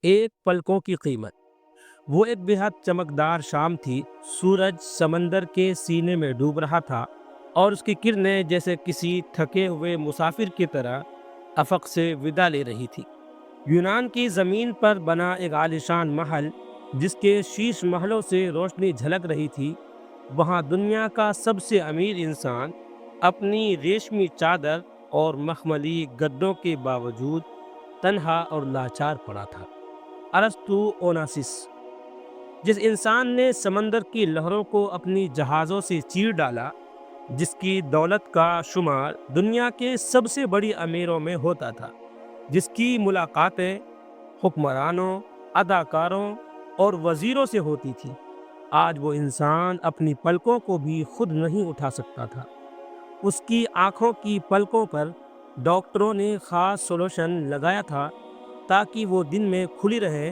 एक पलकों की कीमत। वो एक बेहद चमकदार शाम थी। सूरज समंदर के सीने में डूब रहा था और उसकी किरणें जैसे किसी थके हुए मुसाफिर की तरह अफक से विदा ले रही थी। यूनान की जमीन पर बना एक आलीशान महल, जिसके शीश महलों से रोशनी झलक रही थी, वहां दुनिया का सबसे अमीर इंसान अपनी रेशमी चादर और मखमली गद्दों के बावजूद तन्हा और लाचार पड़ा था। अरस्तु ओनासिस, जिस इंसान ने समंदर की लहरों को अपनी जहाज़ों से चीर डाला, जिसकी दौलत का शुमार दुनिया के सबसे बड़ी अमीरों में होता था, जिसकी मुलाकातें हुक्मरानों, अदाकारों और वजीरों से होती थी, आज वो इंसान अपनी पलकों को भी खुद नहीं उठा सकता था। उसकी आंखों की पलकों पर डॉक्टरों ने खास सोल्यूशन लगाया था ताकि वो दिन में खुली रहे।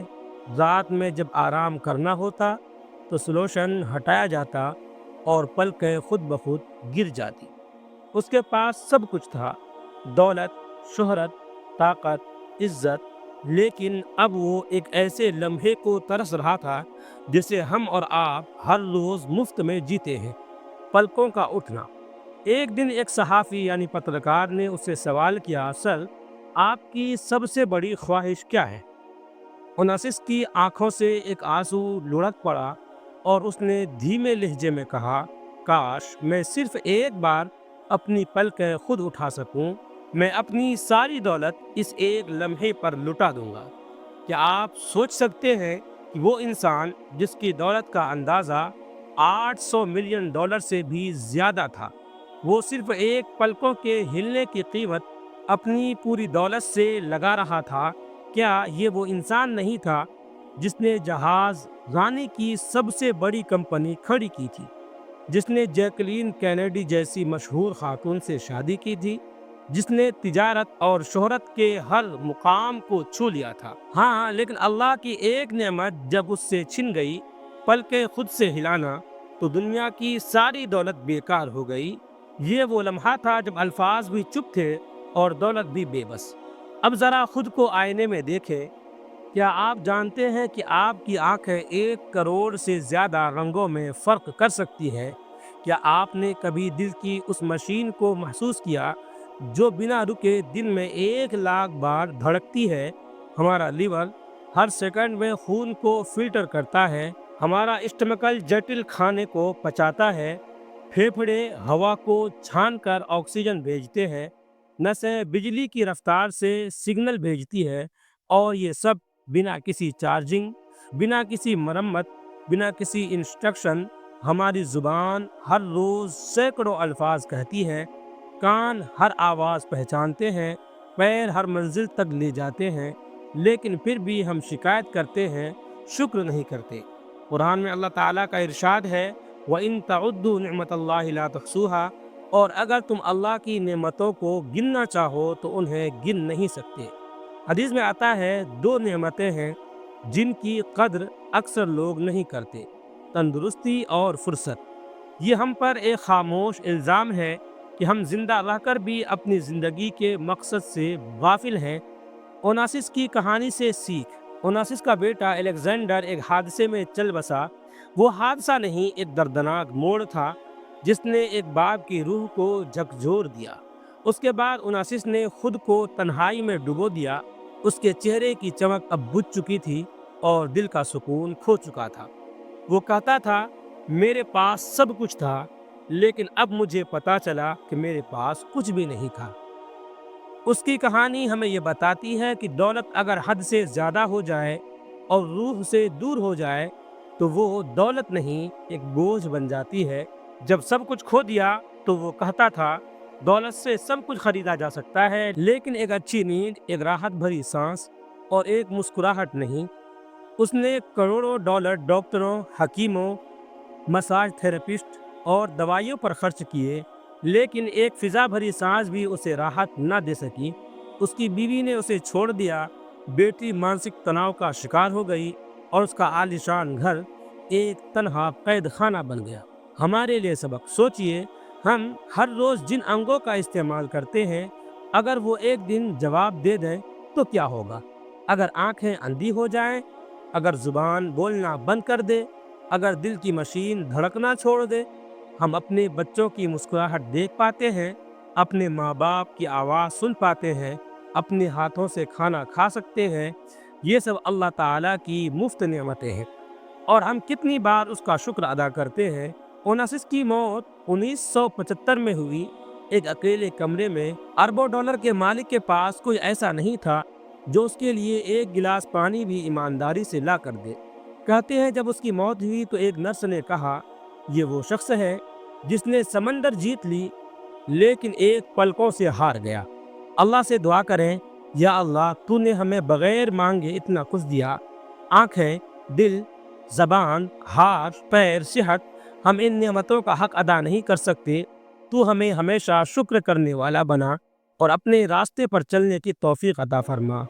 रात में जब आराम करना होता तो सोल्यूशन हटाया जाता और पलकें खुद ब खुद गिर जाती। उसके पास सब कुछ था, दौलत, शोहरत, ताकत, इज्जत, लेकिन अब वो एक ऐसे लम्हे को तरस रहा था जिसे हम और आप हर रोज मुफ्त में जीते हैं, पलकों का उठना। एक दिन एक सहाफ़ी यानी पत्रकार ने उससे सवाल किया, सर, आपकी सबसे बड़ी ख्वाहिश क्या है? ओनासिस की आंखों से एक आंसू लुढ़क पड़ा और उसने धीमे लहजे में कहा, काश मैं सिर्फ एक बार अपनी पलकें खुद उठा सकूं। मैं अपनी सारी दौलत इस एक लम्हे पर लुटा दूंगा। क्या आप सोच सकते हैं कि वो इंसान जिसकी दौलत का अंदाज़ा 800 मिलियन डॉलर से भी ज़्यादा था, वो सिर्फ एक पलकों के हिलने की कीमत अपनी पूरी दौलत से लगा रहा था? क्या ये वो इंसान नहीं था जिसने जहाज रानी की सबसे बड़ी कंपनी खड़ी की थी, जिसने जैकलीन कैनेडी जैसी मशहूर खातून से शादी की थी, जिसने तिजारत और शोहरत के हर मुकाम को छू लिया था? हाँ, लेकिन अल्लाह की एक नेमत जब उससे छिन गई, पलकें खुद से हिलाना, तो दुनिया की सारी दौलत बेकार हो गई। ये वो लम्हा था जब अल्फाज भी चुप थे और दौलत भी बेबस। अब जरा खुद को आईने में देखें। क्या आप जानते हैं कि आपकी आंखें 1 करोड़ से ज्यादा रंगों में फर्क कर सकती है? क्या आपने कभी दिल की उस मशीन को महसूस किया जो बिना रुके दिन में 1 लाख बार धड़कती है? हमारा लीवर हर सेकंड में खून को फिल्टर करता है, हमारा स्टमकल जटिल खाने को पचाता है, फेफड़े हवा को छान कर ऑक्सीजन भेजते हैं, नसें बिजली की रफ्तार से सिग्नल भेजती है, और ये सब बिना किसी चार्जिंग, बिना किसी मरम्मत, बिना किसी इंस्ट्रक्शन। हमारी जुबान हर रोज सैकड़ों अल्फाज कहती है, कान हर आवाज़ पहचानते हैं, पैर हर मंजिल तक ले जाते हैं, लेकिन फिर भी हम शिकायत करते हैं, शुक्र नहीं करते। कुरान में अल्लाह ताला का इरशाद है, व इन तउद्दु निअमतल्लाहि ला तुहसूहा, और अगर तुम अल्लाह की नेमतों को गिनना चाहो तो उन्हें गिन नहीं सकते। हदीस में आता है, 2 नेमतें हैं जिनकी कद्र अक्सर लोग नहीं करते, तंदुरुस्ती और फुर्सत। ये हम पर एक खामोश इल्ज़ाम है कि हम जिंदा रहकर भी अपनी ज़िंदगी के मकसद से गाफिल हैं। ओनासिस की कहानी से सीख। ओनासिस का बेटा अलेक्जेंडर एक हादसे में चल बसा। वो हादसा नहीं, एक दर्दनाक मोड़ था जिसने एक बाप की रूह को झकझोर दिया। उसके बाद ओनासिस ने खुद को तन्हाई में डुबो दिया। उसके चेहरे की चमक अब बुझ चुकी थी और दिल का सुकून खो चुका था। वो कहता था, मेरे पास सब कुछ था, लेकिन अब मुझे पता चला कि मेरे पास कुछ भी नहीं था। उसकी कहानी हमें ये बताती है कि दौलत अगर हद से ज़्यादा हो जाए और रूह से दूर हो जाए तो वो दौलत नहीं, एक बोझ बन जाती है। जब सब कुछ खो दिया तो वो कहता था, दौलत से सब कुछ खरीदा जा सकता है, लेकिन एक अच्छी नींद, एक राहत भरी सांस और एक मुस्कुराहट नहीं। उसने करोड़ों डॉलर डॉक्टरों, हकीमों, मसाज थेरेपिस्ट और दवाइयों पर खर्च किए, लेकिन एक फिजा भरी सांस भी उसे राहत न दे सकी। उसकी बीवी ने उसे छोड़ दिया, बेटी मानसिक तनाव का शिकार हो गई और उसका आलीशान घर एक तन्हा कैद खाना बन गया। हमारे लिए सबक सोचिए, हम हर रोज जिन अंगों का इस्तेमाल करते हैं, अगर वो एक दिन जवाब दे दें तो क्या होगा? اگر آنکھیں اندھی ہو جائیں، اگر زبان بولنا بند کر دے، اگر دل کی مشین دھڑکنا چھوڑ دے، ہم اپنے بچوں کی مسکراہٹ دیکھ پاتے ہیں، اپنے ماں باپ کی آواز سن پاتے ہیں، اپنے ہاتھوں سے کھانا کھا سکتے ہیں۔ یہ سب اللہ تعالیٰ کی مفت نعمتیں ہیں، اور ہم کتنی بار اس کا شکر ادا کرتے ہیں۔ اوناسس کی موت 1975 میں ہوئی۔ ایک اکیلے کمرے میں اربوں ڈالر کے مالک کے پاس کوئی ایسا نہیں تھا جو اس کے لیے ایک گلاس پانی بھی ایمانداری سے لا کر دے۔ کہتے ہیں جب اس کی موت ہوئی تو ایک نرس نے کہا، یہ وہ شخص ہے جس نے سمندر جیت لی لیکن ایک پلکوں سے ہار گیا۔ اللہ سے دعا کریں، یا اللہ تو نے ہمیں بغیر مانگے اتنا کچھ دیا، آنکھیں، دل، زبان، ہاتھ، پیر، صحت۔ ہم ان نعمتوں کا حق ادا نہیں کر سکتے۔ تو ہمیں ہمیشہ شکر کرنے والا بنا اور اپنے راستے پر چلنے کی توفیق عطا فرما۔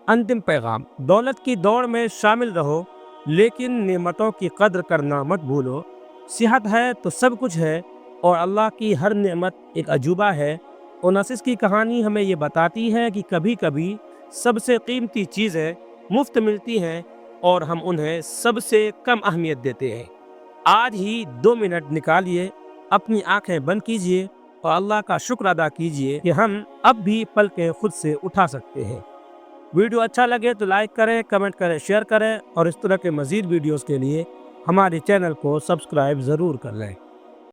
انتم پیغام: دولت کی دوڑ میں شامل رہو لیکن نعمتوں کی قدر کرنا مت بھولو۔ صحت ہے تو سب کچھ ہے، اور اللہ کی ہر نعمت ایک عجوبہ ہے۔ اوناسس کی کہانی ہمیں یہ بتاتی ہے کہ کبھی کبھی سب سے قیمتی چیزیں مفت ملتی ہیں اور ہم انہیں سب سے کم اہمیت دیتے ہیں۔ آج ہی 2 منٹ نکالیے، اپنی آنکھیں بند کیجیے اور اللہ کا شکر ادا کیجیے کہ ہم اب بھی پلکیں خود سے اٹھا سکتے ہیں۔ ویڈیو اچھا لگے تو لائک کریں، کمنٹ کریں، شیئر کریں، اور اس طرح کے مزید ویڈیوز کے لیے ہمارے چینل کو سبسکرائب ضرور کر لیں۔